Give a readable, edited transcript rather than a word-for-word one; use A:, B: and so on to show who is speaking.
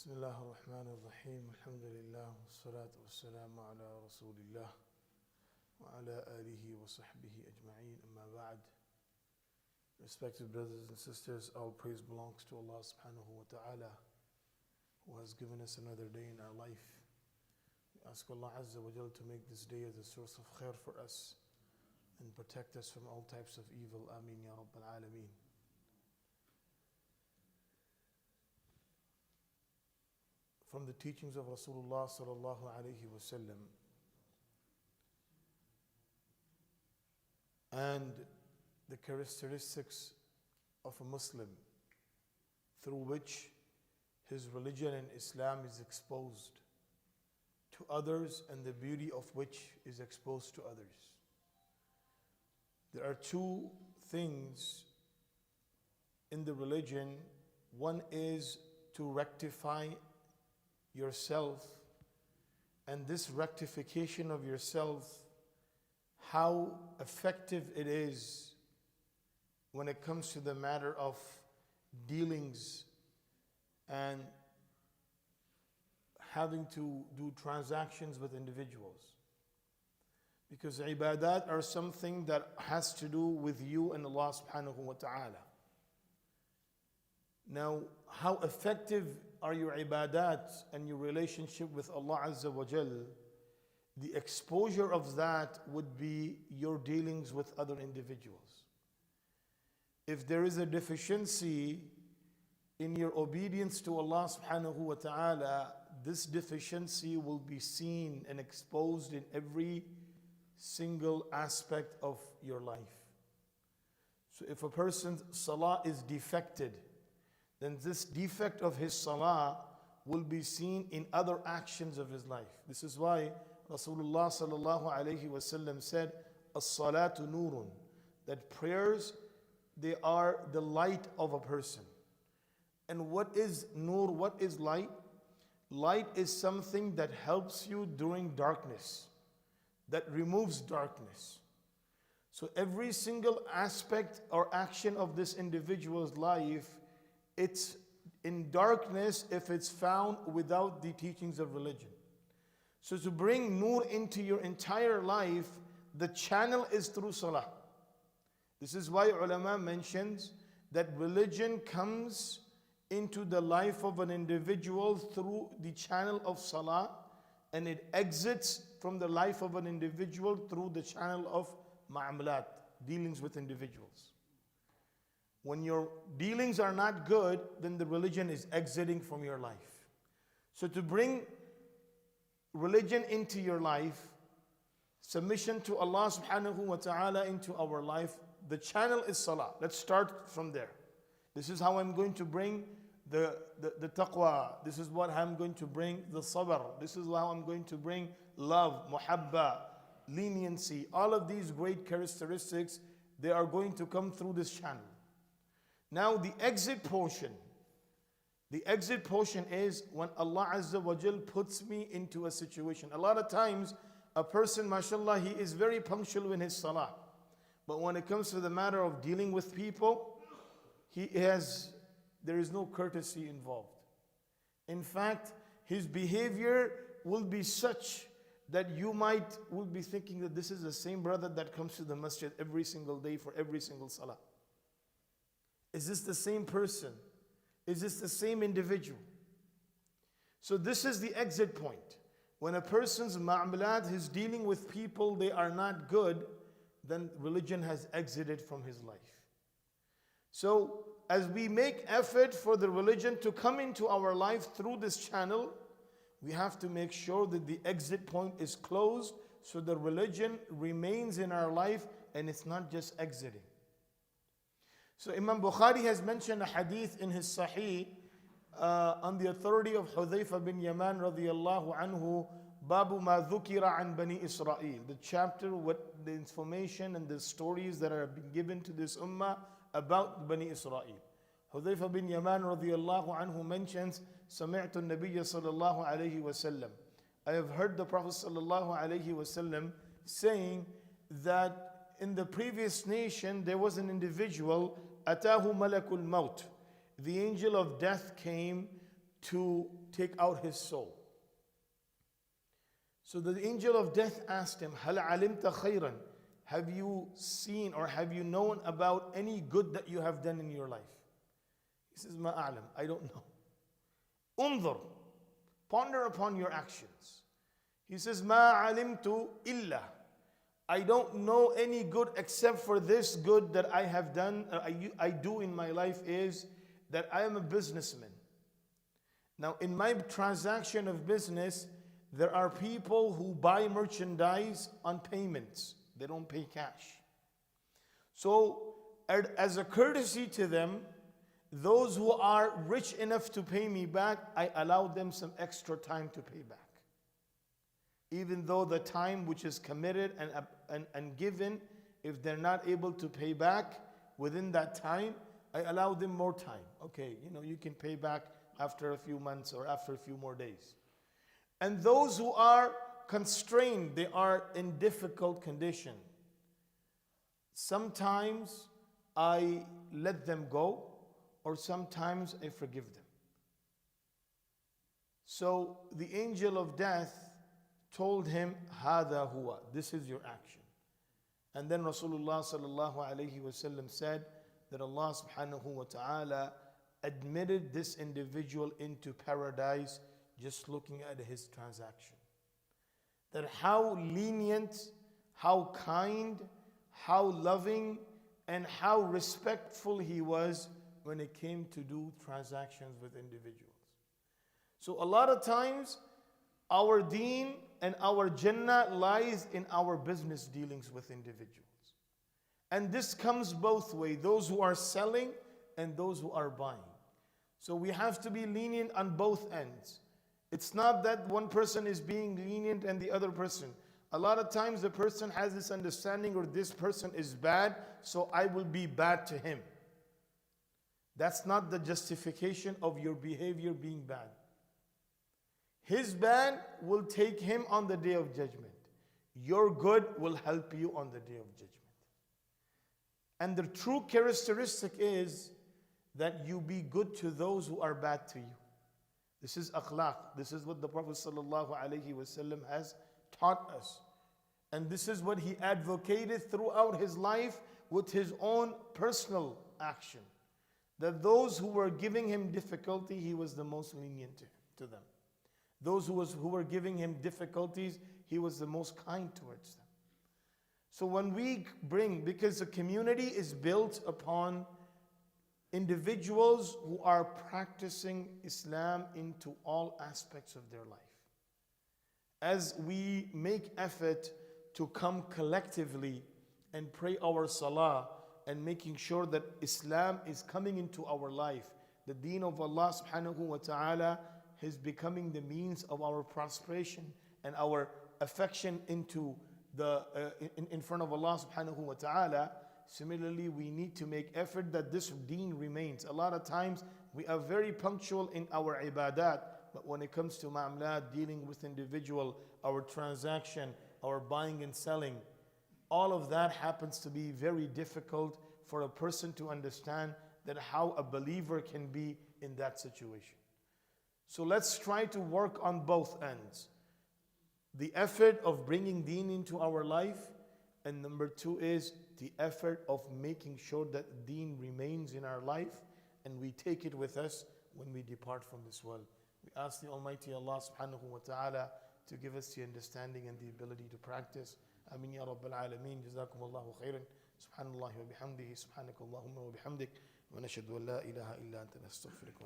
A: بسم الله الرحمن الرحيم الحمد لله والصلاة والسلام على رسول الله وعلى آله وصحبه أجمعين أما بعد. Respected brothers and sisters, all praise belongs to Allah subhanahu wa ta'ala, who has given us another day in our life. We ask Allah Azza wa Jal to make this day as a source of khair for us and protect us from all types of evil. Ameen ya Rabbal Alameen. From the teachings of Rasulullah sallallahu alayhi wasallam and the characteristics of a Muslim through which his religion and Islam is exposed to others and the beauty of which is exposed to others. There are two things in the religion. One is to rectify yourself, and this rectification of yourself, how effective it is when it comes to the matter of dealings and having to do transactions with individuals. Because ibadat are something that has to do with you and Allah subhanahu wa ta'ala. Now, how effective are your ibadat and your relationship with Allah Azza wa Jal? The exposure of that would be your dealings with other individuals. If there is a deficiency in your obedience to Allah subhanahu wa ta'ala, this deficiency will be seen and exposed in every single aspect of your life. So if a person's salah is defected, then this defect of his salah will be seen in other actions of his life. This is why Rasulullah sallallahu alayhi wasallam said, "As-salatu nurun," that prayers, they are the light of a person. And what is nur? What is light? Light is something that helps you during darkness, that removes darkness. So every single aspect or action of this individual's life, it's in darkness if it's found without the teachings of religion. So to bring nur into your entire life, the channel is through salah. This is why ulama mentions that religion comes into the life of an individual through the channel of salah, and it exits from the life of an individual through the channel of ma'amalat, dealings with individuals. When your dealings are not good, then the religion is exiting from your life. So to bring religion into your life, submission to Allah subhanahu wa ta'ala into our life, the channel is salah. Let's start from there. This is how I'm going to bring the taqwa. This is what I'm going to bring the sabr. This is how I'm going to bring love, muhabba, leniency. All of these great characteristics, they are going to come through this channel. Now the exit portion is when Allah Azza wa Jal puts me into a situation. A lot of times, a person, mashallah, he is very punctual in his salah. But when it comes to the matter of dealing with people, there is no courtesy involved. In fact, his behavior will be such that you will be thinking that this is the same brother that comes to the masjid every single day for every single salah. Is this the same person? Is this the same individual? So this is the exit point. When a person's ma'amalat, his dealing with people, they are not good, then religion has exited from his life. So as we make effort for the religion to come into our life through this channel, we have to make sure that the exit point is closed so the religion remains in our life and it's not just exiting. So Imam Bukhari has mentioned a hadith in his Sahih on the authority of Hudhayfa bin Yaman radiyallahu anhu, Babu ma dhukira an Bani Israel, the chapter with the information and the stories that are being given to this ummah about Bani Israel. Hudhayfa bin Yaman radiyallahu anhu mentions, Sami'tu an-Nabiyya sallallahu alayhi wa sallam. I have heard the Prophet sallallahu alayhi wa sallam saying that in the previous nation there was an individual, Atahu malakul maut. The angel of death came to take out his soul. So the angel of death asked him, هَلْ عَلِمْتَ خَيْرًا? Have you seen or have you known about any good that you have done in your life? He says, مَا أعلم, I don't know. انظر, ponder upon your actions. He says, مَا عَلِمْتُ إِلَّا, I don't know any good except for this good that I have done, I do in my life, is that I am a businessman. Now in my transaction of business, there are people who buy merchandise on payments. They don't pay cash. So as a courtesy to them, those who are rich enough to pay me back, I allow them some extra time to pay back. Even though the time which is committed and given, if they're not able to pay back within that time, I allow them more time. Okay, you can pay back after a few months or after a few more days. And those who are constrained, they are in difficult condition. Sometimes I let them go, or sometimes I forgive them. So the angel of death told him, هذا هو, this is your action. And then Rasulullah sallallahu alayhi wasallam said that Allah subhanahu wa ta'ala admitted this individual into paradise just looking at his transaction. That how lenient, how kind, how loving, and how respectful he was when it came to do transactions with individuals. So a lot of times, our deen and our Jannah lies in our business dealings with individuals. And this comes both ways, those who are selling and those who are buying. So we have to be lenient on both ends. It's not that one person is being lenient and the other person. A lot of times the person has this understanding, or this person is bad, so I will be bad to him. That's not the justification of your behavior being bad. His bad will take him on the day of judgment. Your good will help you on the day of judgment. And the true characteristic is that you be good to those who are bad to you. This is akhlaq. This is what the Prophet ﷺ has taught us. And this is what he advocated throughout his life with his own personal action. That those who were giving him difficulty, he was the most lenient to them. Those who were giving him difficulties, he was the most kind towards them. So when we bring, because the community is built upon individuals who are practicing Islam into all aspects of their life. As we make effort to come collectively and pray our salah and making sure that Islam is coming into our life, the deen of Allah subhanahu wa ta'ala is becoming the means of our prosperation and our affection into in front of Allah subhanahu wa ta'ala. Similarly, we need to make effort that this deen remains. A lot of times we are very punctual in our ibadat, but when it comes to ma'amlat, dealing with individual, our transaction, our buying and selling, all of that happens to be very difficult for a person to understand that how a believer can be in that situation. So let's try to work on both ends. The effort of bringing deen into our life, and number two is the effort of making sure that deen remains in our life and we take it with us when we depart from this world. We ask the Almighty Allah subhanahu wa ta'ala to give us the understanding and the ability to practice. Amin ya Rabbil Alameen. Jazakum Allahu khairan. Subhanallah wa bihamdihi. Subhanakallahumma wa bihamdik. Wa nashhadu an la ilaha illa anta nastaghfiruka.